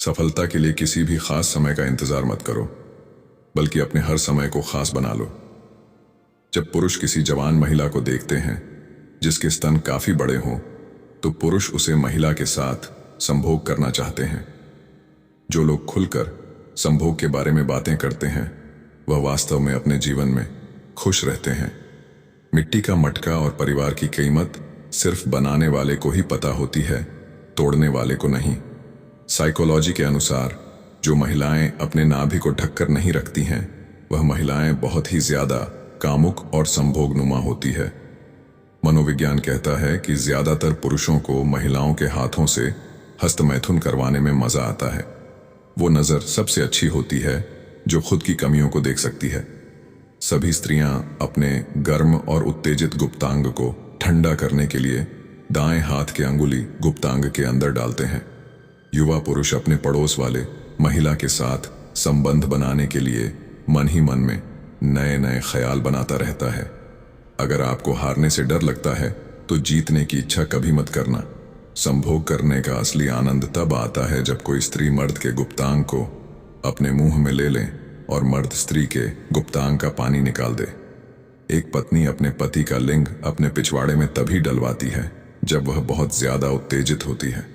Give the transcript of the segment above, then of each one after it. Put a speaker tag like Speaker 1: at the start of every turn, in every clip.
Speaker 1: सफलता के लिए किसी भी खास समय का इंतजार मत करो, बल्कि अपने हर समय को खास बना लो। जब पुरुष किसी जवान महिला को देखते हैं जिसके स्तन काफी बड़े हों, तो पुरुष उसे महिला के साथ संभोग करना चाहते हैं। जो लोग खुलकर संभोग के बारे में बातें करते हैं वह वास्तव में अपने जीवन में खुश रहते हैं। मिट्टी का मटका और परिवार की कीमत सिर्फ बनाने वाले को ही पता होती है, तोड़ने वाले को नहीं। साइकोलॉजी के अनुसार जो महिलाएं अपने नाभि को ढककर नहीं रखती हैं, वह महिलाएं बहुत ही ज्यादा कामुक और संभोगनुमा होती है। मनोविज्ञान कहता है कि ज्यादातर पुरुषों को महिलाओं के हाथों से हस्तमैथुन करवाने में मजा आता है। वो नजर सबसे अच्छी होती है जो खुद की कमियों को देख सकती है। सभी स्त्रियां अपने गर्म और उत्तेजित गुप्तांग को ठंडा करने के लिए दाएं हाथ के अंगुली गुप्तांग के अंदर डालते हैं। युवा पुरुष अपने पड़ोस वाले महिला के साथ संबंध बनाने के लिए मन ही मन में नए नए ख्याल बनाता रहता है। अगर आपको हारने से डर लगता है तो जीतने की इच्छा कभी मत करना। संभोग करने का असली आनंद तब आता है जब कोई स्त्री मर्द के गुप्तांग को अपने मुंह में ले ले और मर्द स्त्री के गुप्तांग का पानी निकाल दे। एक पत्नी अपने पति का लिंग अपने पिछवाड़े में तभी डलवाती है जब वह बहुत ज्यादा उत्तेजित होती है।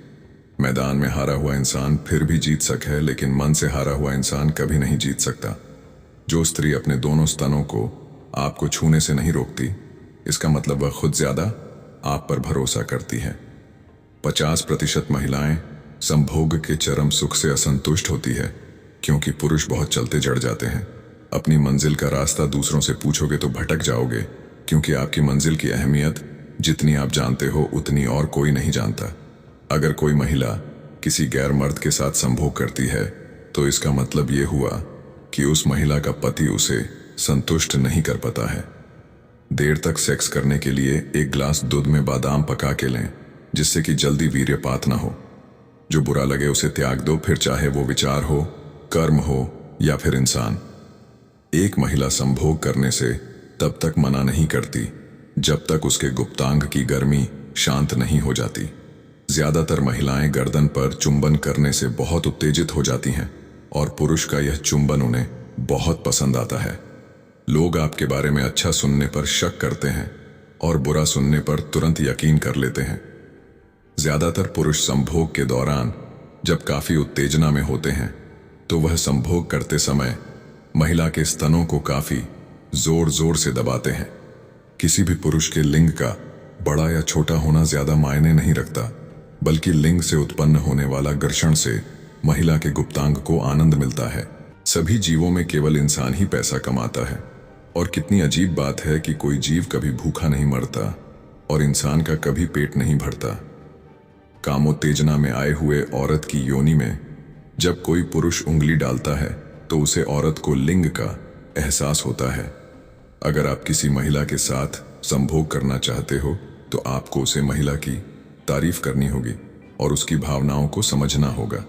Speaker 1: मैदान में हारा हुआ इंसान फिर भी जीत सकता है, लेकिन मन से हारा हुआ इंसान कभी नहीं जीत सकता। जो स्त्री अपने दोनों स्तनों को आपको छूने से नहीं रोकती, इसका मतलब वह खुद ज्यादा आप पर भरोसा करती है। 50% महिलाएं संभोग के चरम सुख से असंतुष्ट होती है क्योंकि पुरुष बहुत चलते जड़ जाते हैं। अपनी मंजिल का रास्ता दूसरों से पूछोगे तो भटक जाओगे, क्योंकि आपकी मंजिल की अहमियत जितनी आप जानते हो उतनी और कोई नहीं जानता। अगर कोई महिला किसी गैर मर्द के साथ संभोग करती है तो इसका मतलब ये हुआ कि उस महिला का पति उसे संतुष्ट नहीं कर पाता है। देर तक सेक्स करने के लिए एक ग्लास दूध में बादाम पका के लें, जिससे कि जल्दी वीर्यपात ना हो। जो बुरा लगे उसे त्याग दो, फिर चाहे वो विचार हो, कर्म हो या फिर इंसान। एक महिला संभोग करने से तब तक मना नहीं करती जब तक उसके गुप्तांग की गर्मी शांत नहीं हो जाती। ज्यादातर महिलाएं गर्दन पर चुंबन करने से बहुत उत्तेजित हो जाती हैं और पुरुष का यह चुंबन उन्हें बहुत पसंद आता है। लोग आपके बारे में अच्छा सुनने पर शक करते हैं और बुरा सुनने पर तुरंत यकीन कर लेते हैं। ज्यादातर पुरुष संभोग के दौरान जब काफी उत्तेजना में होते हैं तो वह संभोग करते समय महिला के स्तनों को काफी जोर जोर से दबाते हैं। किसी भी पुरुष के लिंग का बड़ा या छोटा होना ज्यादा मायने नहीं रखता, बल्कि लिंग से उत्पन्न होने वाला घर्षण से महिला के गुप्तांग को आनंद मिलता है। सभी जीवों में केवल इंसान ही पैसा कमाता है, और कितनी अजीब बात है कि कोई जीव कभी भूखा नहीं मरता और इंसान का कभी पेट नहीं भरता। कामोत्तेजना में आए हुए औरत की योनि में जब कोई पुरुष उंगली डालता है तो उसे औरत को लिंग का एहसास होता है। अगर आप किसी महिला के साथ संभोग करना चाहते हो तो आपको उसे महिला की तारीफ करनी होगी और उसकी भावनाओं को समझना होगा।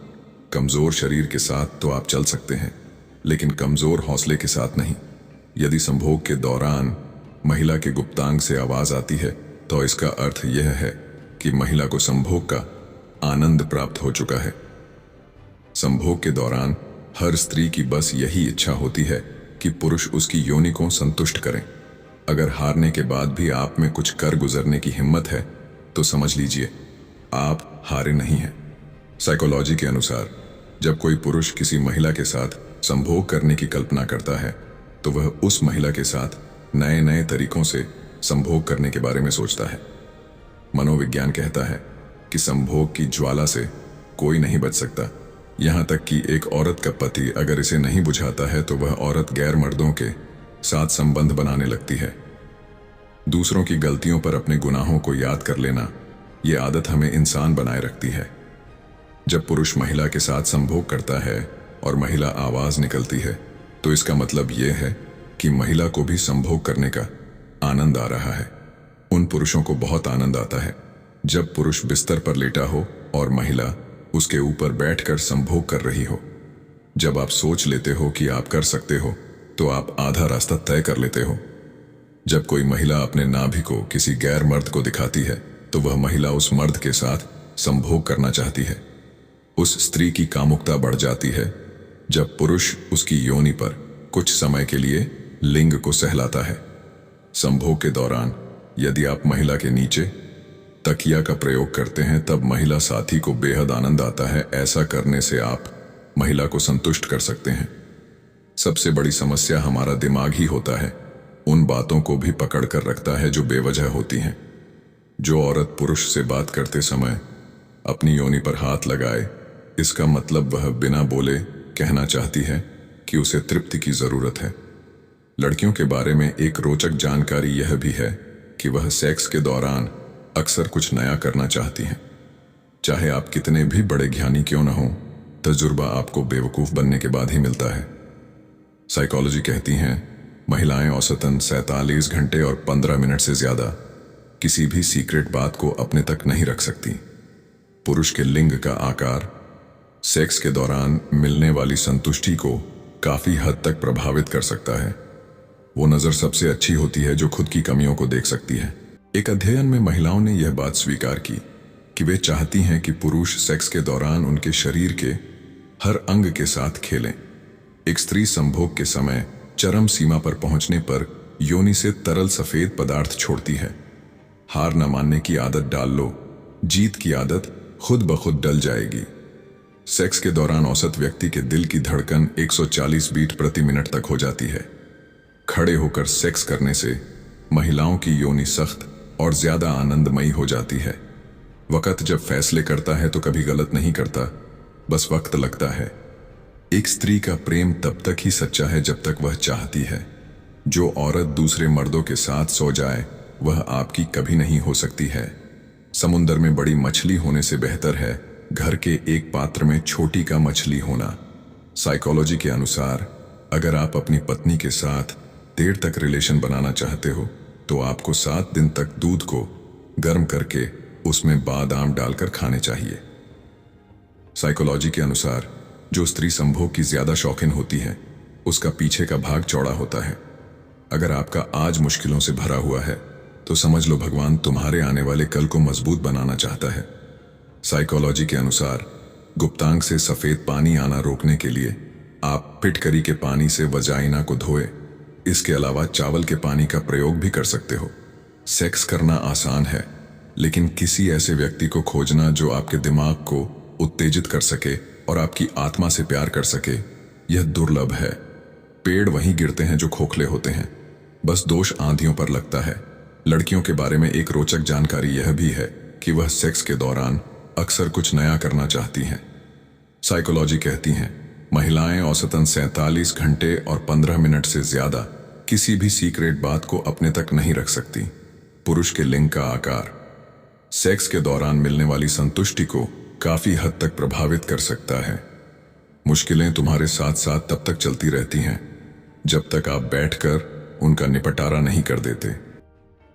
Speaker 1: कमजोर शरीर के साथ तो आप चल सकते हैं, लेकिन कमजोर हौसले के साथ नहीं। यदि संभोग के दौरान महिला के गुप्तांग से आवाज आती है तो इसका अर्थ यह है कि महिला को संभोग का आनंद प्राप्त हो चुका है। संभोग के दौरान हर स्त्री की बस यही इच्छा होती है कि पुरुष उसकी योनि को संतुष्ट करें। अगर हारने के बाद भी आप में कुछ कर गुजरने की हिम्मत है तो समझ लीजिए आप हारे नहीं हैं। साइकोलॉजी के अनुसार जब कोई पुरुष किसी महिला के साथ संभोग करने की कल्पना करता है तो वह उस महिला के साथ नए नए तरीकों से संभोग करने के बारे में सोचता है। मनोविज्ञान कहता है कि संभोग की ज्वाला से कोई नहीं बच सकता। यहां तक कि एक औरत का पति अगर इसे नहीं बुझाता है तो वह औरत गैर मर्दों के साथ संबंध बनाने लगती है। दूसरों की गलतियों पर अपने गुनाहों को याद कर लेना, यह आदत हमें इंसान बनाए रखती है। जब पुरुष महिला के साथ संभोग करता है और महिला आवाज निकलती है तो इसका मतलब यह है कि महिला को भी संभोग करने का आनंद आ रहा है। उन पुरुषों को बहुत आनंद आता है जब पुरुष बिस्तर पर लेटा हो और महिला उसके ऊपर बैठकर संभोग कर रही हो। जब आप सोच लेते हो कि आप कर सकते हो तो आप आधा रास्ता तय कर लेते हो। जब कोई महिला अपने नाभि को किसी गैर मर्द को दिखाती है तो वह महिला उस मर्द के साथ संभोग करना चाहती है। उस स्त्री की कामुकता बढ़ जाती है जब पुरुष उसकी योनि पर कुछ समय के लिए लिंग को सहलाता है। संभोग के दौरान यदि आप महिला के नीचे तकिया का प्रयोग करते हैं तब महिला साथी को बेहद आनंद आता है। ऐसा करने से आप महिला को संतुष्ट कर सकते हैं। सबसे बड़ी समस्या हमारा दिमाग ही होता है, उन बातों को भी पकड़ कर रखता है जो बेवजह होती हैं। जो औरत पुरुष से बात करते समय अपनी योनि पर हाथ लगाए, इसका मतलब वह बिना बोले कहना चाहती है कि उसे तृप्ति की जरूरत है। लड़कियों के बारे में एक रोचक जानकारी यह भी है कि वह सेक्स के दौरान अक्सर कुछ नया करना चाहती हैं। चाहे आप कितने भी बड़े ज्ञानी क्यों न हों, तजुर्बा आपको बेवकूफ बनने के बाद ही मिलता है। साइकोलॉजी कहती हैं महिलाएं औसतन 47 घंटे और 15 मिनट से ज्यादा किसी भी सीक्रेट बात को अपने तक नहीं रख सकती। पुरुष के लिंग का आकार सेक्स के दौरान मिलने वाली संतुष्टि को काफी हद तक प्रभावित कर सकता है। वो नजर सबसे अच्छी होती है जो खुद की कमियों को देख सकती है। एक अध्ययन में महिलाओं ने यह बात स्वीकार की कि वे चाहती हैं कि पुरुष सेक्स के दौरान उनके शरीर के हर अंग के साथ खेलें। एक स्त्री संभोग के समय चरम सीमा पर पहुंचने पर योनि से तरल सफेद पदार्थ छोड़ती है। हार न मानने की आदत डाल लो, जीत की आदत खुद ब खुद डल जाएगी। सेक्स के दौरान औसत व्यक्ति के दिल की धड़कन 140 बीट प्रति मिनट तक हो जाती है। खड़े होकर सेक्स करने से महिलाओं की योनि सख्त और ज्यादा आनंदमयी हो जाती है। वक्त जब फैसले करता है तो कभी गलत नहीं करता, बस वक्त लगता है। एक स्त्री का प्रेम तब तक ही सच्चा है जब तक वह चाहती है। जो औरत दूसरे मर्दों के साथ सो जाए वह आपकी कभी नहीं हो सकती है। समुंदर में बड़ी मछली होने से बेहतर है घर के एक पात्र में छोटी का मछली होना। साइकोलॉजी के अनुसार अगर आप अपनी पत्नी के साथ देर तक रिलेशन बनाना चाहते हो तो आपको 7 दिन तक दूध को गर्म करके उसमें बादाम डालकर खाने चाहिए। साइकोलॉजी के अनुसार जो स्त्री संभोग की ज्यादा शौकीन होती है उसका पीछे का भाग चौड़ा होता है। अगर आपका आज मुश्किलों से भरा हुआ है तो समझ लो भगवान तुम्हारे आने वाले कल को मजबूत बनाना चाहता है। साइकोलॉजी के अनुसार गुप्तांग से सफेद पानी आना रोकने के लिए आप फिटकरी के पानी से वजाइना को धोए। इसके अलावा चावल के पानी का प्रयोग भी कर सकते हो। सेक्स करना आसान है, लेकिन किसी ऐसे व्यक्ति को खोजना जो आपके दिमाग को उत्तेजित कर सके और आपकी आत्मा से प्यार कर सके, यह दुर्लभ है। पेड़ वहीं गिरते हैं जो खोखले होते हैं, बस दोष आंधियों पर लगता है। लड़कियों के बारे में एक रोचक जानकारी यह भी है कि वह सेक्स के दौरान अक्सर कुछ नया करना चाहती हैं। साइकोलॉजी कहती हैं महिलाएं औसतन 47 घंटे और 15 मिनट से ज्यादा किसी भी सीक्रेट बात को अपने तक नहीं रख सकती। पुरुष के लिंग का आकार सेक्स के दौरान मिलने वाली संतुष्टि को काफी हद तक प्रभावित कर सकता है। मुश्किलें तुम्हारे साथ साथ तब तक चलती रहती हैं जब तक आप बैठकर उनका निपटारा नहीं कर देते।